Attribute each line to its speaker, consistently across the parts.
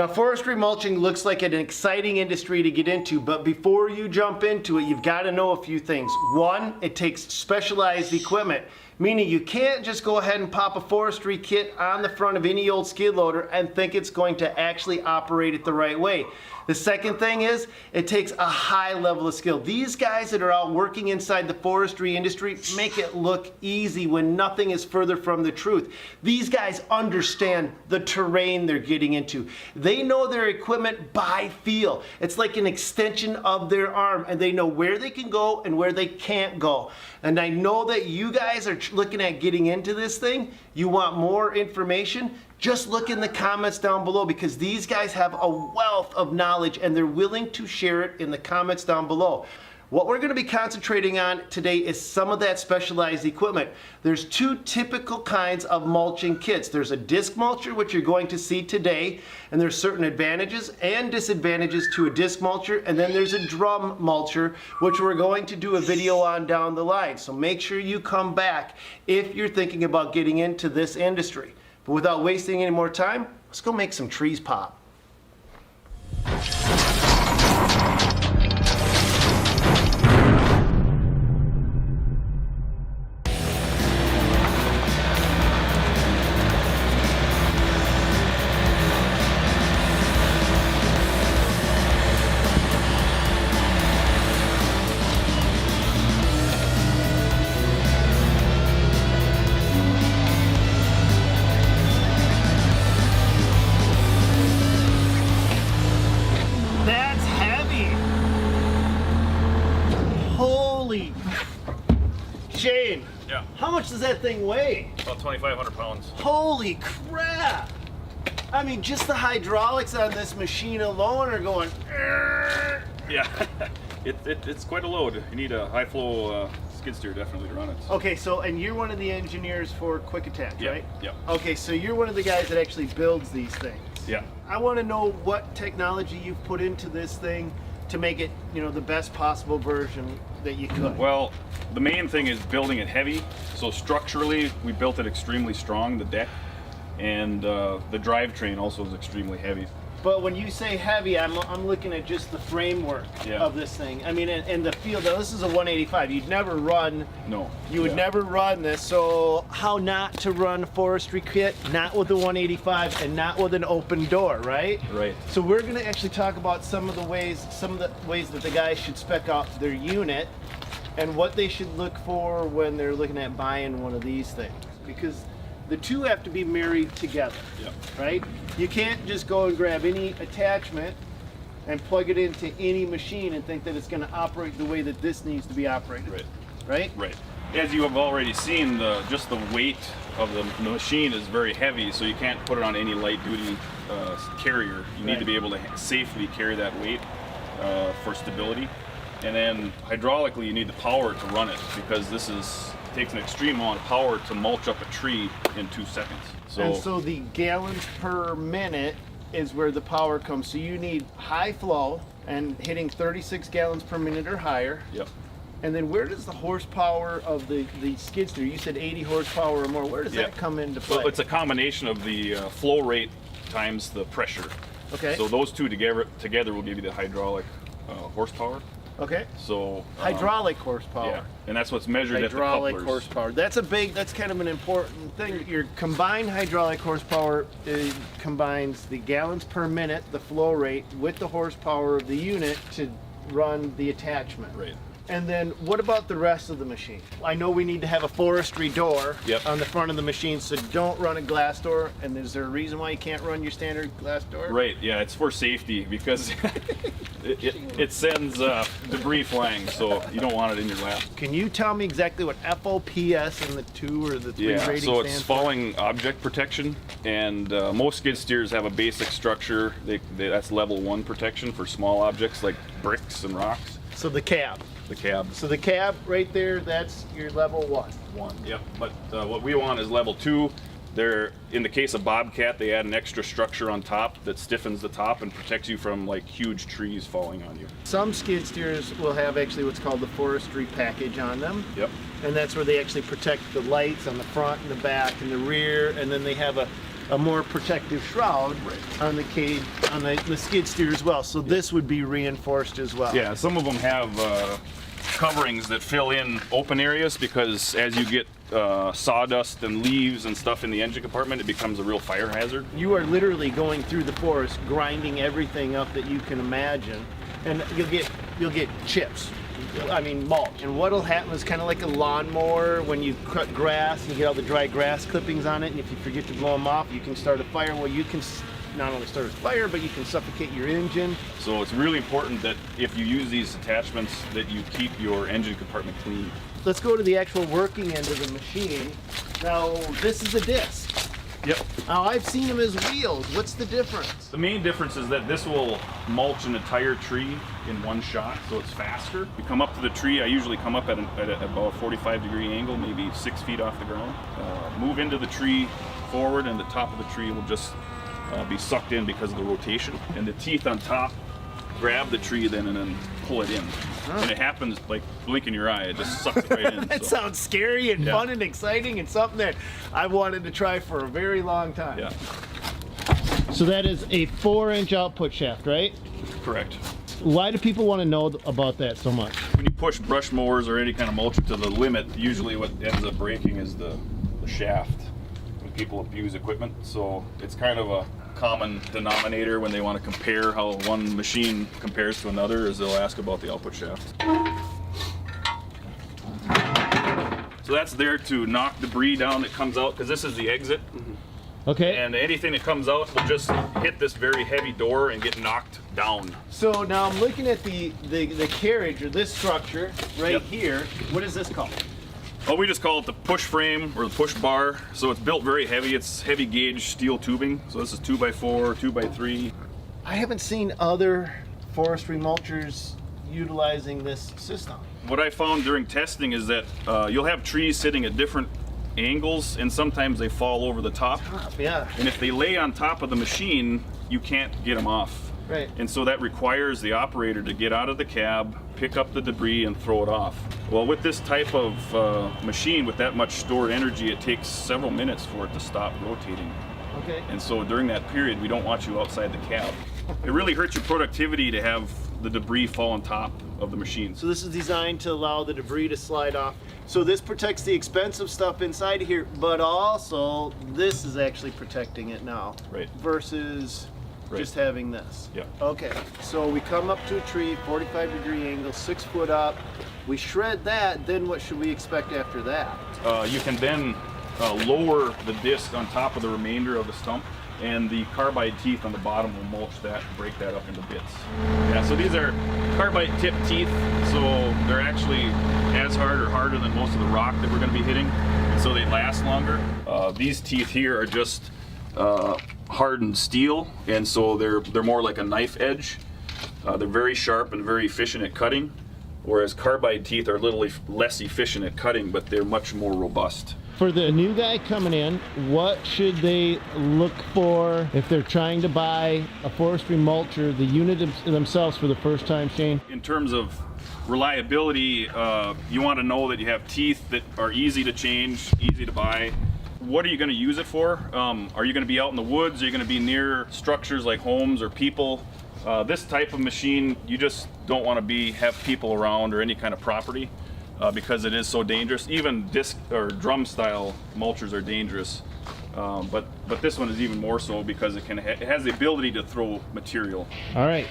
Speaker 1: Now, forestry mulching looks like an exciting industry to get into, but before you jump into it, you've got to know a few things. One, it takes specialized equipment, meaning you can't just go ahead and pop a forestry kit on the front of any old skid loader and think it's going to actually operate it the right way. The second thing is, it takes a high level of skill. These guys that are out working inside the forestry industry make it look easy when nothing is further from the truth. These guys understand the terrain they're getting into. They know their equipment by feel. It's like an extension of their arm, and they know where they can go and where they can't go. And I know that you guys are looking at getting into this thing. You want more information? Just look in the comments down below, because these guys have a wealth of knowledge and they're willing to share it in the comments down below. What we're going to be concentrating on today is some of that specialized equipment. There's two typical kinds of mulching kits. There's a disc mulcher, which you're going to see today, and there's certain advantages and disadvantages to a disc mulcher, and then there's a drum mulcher, which we're going to do a video on down the line. So make sure you come back if you're thinking about getting into this industry. But without wasting any more time, let's go make some trees pop. Shane,
Speaker 2: yeah.
Speaker 1: How much does that thing weigh?
Speaker 2: About 2,500 pounds.
Speaker 1: Holy crap! I mean, just the hydraulics on this machine alone are going.
Speaker 2: Yeah, it's quite a load. You need a high flow skid steer definitely to run it.
Speaker 1: Okay, so and you're one of the engineers for Quick Attach,
Speaker 2: yeah,
Speaker 1: right?
Speaker 2: Yeah.
Speaker 1: Okay, so you're one of the guys that actually builds these things.
Speaker 2: Yeah.
Speaker 1: I want to know what technology you've put into this thing to make it, you know, the best possible version that you could.
Speaker 2: Well, the main thing is building it heavy. So structurally, we built it extremely strong, the deck, and the drivetrain also is extremely heavy.
Speaker 1: But when you say heavy, I'm looking at just the framework of this thing. I mean, and the feel. Now, this is a 185. You'd never run.
Speaker 2: No.
Speaker 1: You would never run this. So how not to run a forestry kit? Not with the 185 and not with an open door, right?
Speaker 2: Right.
Speaker 1: So we're going to actually talk about some of the ways that the guys should spec out their unit and what they should look for when they're looking at buying one of these things, because the two have to be married together, right? You can't just go and grab any attachment and plug it into any machine and think that it's going to operate the way that this needs to be operated.
Speaker 2: Right.
Speaker 1: Right?
Speaker 2: Right. As you have already seen, just the weight of the machine is very heavy, so you can't put it on any light-duty carrier. You need to be able to safely carry that weight for stability. And then hydraulically, you need the power to run it, because this takes an extreme amount of power to mulch up a tree in 2 seconds.
Speaker 1: And so the gallons per minute is where the power comes. So you need high flow and hitting 36 gallons per minute or higher.
Speaker 2: Yep.
Speaker 1: And then where does the horsepower of the skid steer, you said 80 horsepower or more, where does that come into play?
Speaker 2: Well, it's a combination of the flow rate times the pressure.
Speaker 1: Okay.
Speaker 2: So those two together will give you the hydraulic horsepower.
Speaker 1: Okay.
Speaker 2: So
Speaker 1: hydraulic horsepower.
Speaker 2: Yeah, and that's what's measured at the couplers.
Speaker 1: Hydraulic horsepower. That's kind of an important thing. Your combined hydraulic horsepower combines the gallons per minute, the flow rate, with the horsepower of the unit to run the attachment.
Speaker 2: Right.
Speaker 1: And then what about the rest of the machine? I know we need to have a forestry door on the front of the machine, so don't run a glass door. And is there a reason why you can't run your standard glass door?
Speaker 2: Right, yeah, it's for safety, because it sends debris flying, so you don't want it in your lap.
Speaker 1: Can you tell me exactly what FOPS and the 2 or the 3 rating
Speaker 2: so it's
Speaker 1: stands
Speaker 2: falling object protection, and most skid steers have a basic structure. That's level 1 protection for small objects like bricks and rocks.
Speaker 1: So the cab.
Speaker 2: The cab.
Speaker 1: So the cab right there, that's your level 1.
Speaker 2: Yep, but what we want is level 2. In the case of Bobcat, they add an extra structure on top that stiffens the top and protects you from like huge trees falling on you.
Speaker 1: Some skid steers will have actually what's called the forestry package on them.
Speaker 2: Yep.
Speaker 1: And that's where they actually protect the lights on the front and the back and the rear, and then they have a a more protective shroud on the cage, on the skid steer as well. So this would be reinforced as well.
Speaker 2: Yeah, some of them have coverings that fill in open areas because as you get sawdust and leaves and stuff in the engine compartment, it becomes a real fire hazard.
Speaker 1: You are literally going through the forest, grinding everything up that you can imagine, and you'll get chips. I mean mulch. And what'll happen is kind of like a lawnmower when you cut grass and you get all the dry grass clippings on it, and if you forget to blow them off, you can start a fire. Well, you can not only start a fire, but you can suffocate your engine.
Speaker 2: So it's really important that if you use these attachments that you keep your engine compartment clean.
Speaker 1: Let's go to the actual working end of the machine. Now, this is a disc.
Speaker 2: Yep.
Speaker 1: Now, I've seen them as wheels. What's the difference?
Speaker 2: The main difference is that this will mulch an entire tree in one shot, so it's faster. You come up to the tree, I usually come up at about a 45-degree angle, maybe 6 feet off the ground. Move into the tree forward, and the top of the tree will just be sucked in because of the rotation. And the teeth on top grab the tree then and then pull it in. And it happens like blinking your eye, it just sucks it right in.
Speaker 1: That sounds scary and fun and exciting and something that I've wanted to try for a very long time.
Speaker 2: Yeah.
Speaker 1: So that is a 4-inch output shaft, right?
Speaker 2: Correct.
Speaker 1: Why do people want to know about that so much?
Speaker 2: When you push brush mowers or any kind of mulcher to the limit, usually what ends up breaking is the shaft when people abuse equipment. So it's kind of a common denominator when they want to compare how one machine compares to another is they'll ask about the output shaft. So that's there to knock debris down that comes out because this is the exit.
Speaker 1: Okay.
Speaker 2: And anything that comes out will just hit this very heavy door and get knocked down.
Speaker 1: So now I'm looking at the carriage or this structure right here. What is this called?
Speaker 2: Oh, we just call it the push frame or the push bar. So it's built very heavy. It's heavy gauge steel tubing. So this is 2x4, 2x3.
Speaker 1: I haven't seen other forestry mulchers utilizing this system.
Speaker 2: What I found during testing is that you'll have trees sitting at different angles and sometimes they fall over the top.
Speaker 1: Yeah.
Speaker 2: And if they lay on top of the machine, you can't get them off.
Speaker 1: Right.
Speaker 2: And so that requires the operator to get out of the cab, pick up the debris, and throw it off. Well, with this type of machine, with that much stored energy, it takes several minutes for it to stop rotating.
Speaker 1: Okay.
Speaker 2: And so during that period, we don't want you outside the cab. It really hurts your productivity to have the debris fall on top of the machine.
Speaker 1: So this is designed to allow the debris to slide off. So this protects the expensive stuff inside here, but also this is actually protecting it now.
Speaker 2: Right.
Speaker 1: Versus just having this.
Speaker 2: Yeah.
Speaker 1: Okay, so we come up to a tree, 45-degree angle, 6 foot up. We shred that, then what should we expect after that?
Speaker 2: You can then lower the disc on top of the remainder of the stump, and the carbide teeth on the bottom will mulch that and break that up into bits. Yeah, so these are carbide tip teeth, so they're actually as hard or harder than most of the rock that we're going to be hitting, and so they last longer. These teeth here are just hardened steel, and so they're more like a knife edge. They're very sharp and very efficient at cutting, whereas carbide teeth are a little less efficient at cutting, but they're much more robust.
Speaker 1: For the new guy coming in, what should they look for if they're trying to buy a forestry mulcher, the unit themselves for the first time, Shane?
Speaker 2: In terms of reliability, you want to know that you have teeth that are easy to change, easy to buy. What are you going to use it for? Are you going to be out in the woods? Are you going to be near structures like homes or people? This type of machine, you just don't want to have people around or any kind of property because it is so dangerous. Even disc or drum style mulchers are dangerous, but this one is even more so because it has the ability to throw material.
Speaker 1: All right,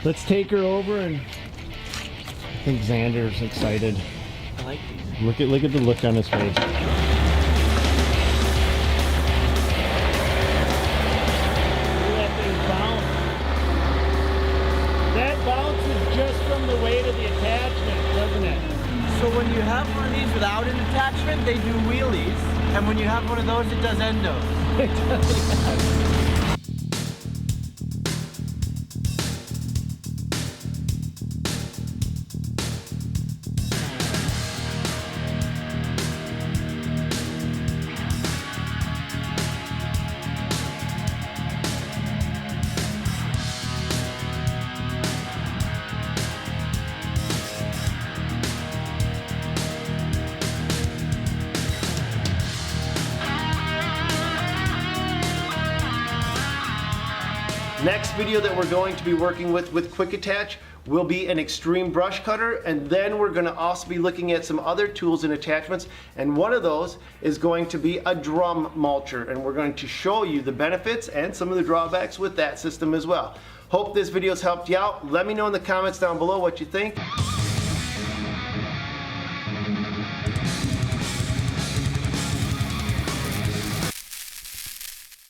Speaker 1: let's take her over, and I think Xander's excited.
Speaker 3: I like these.
Speaker 1: Look at the look on his face.
Speaker 3: So when you have one of these without an attachment, they do wheelies, and when you have one of those, it does endos.
Speaker 1: Next video that we're going to be working with Quick Attach will be an extreme brush cutter, and then we're going to also be looking at some other tools and attachments, and one of those is going to be a drum mulcher, and we're going to show you the benefits and some of the drawbacks with that system as well. Hope this video's helped you out. Let me know in the comments down below what you think.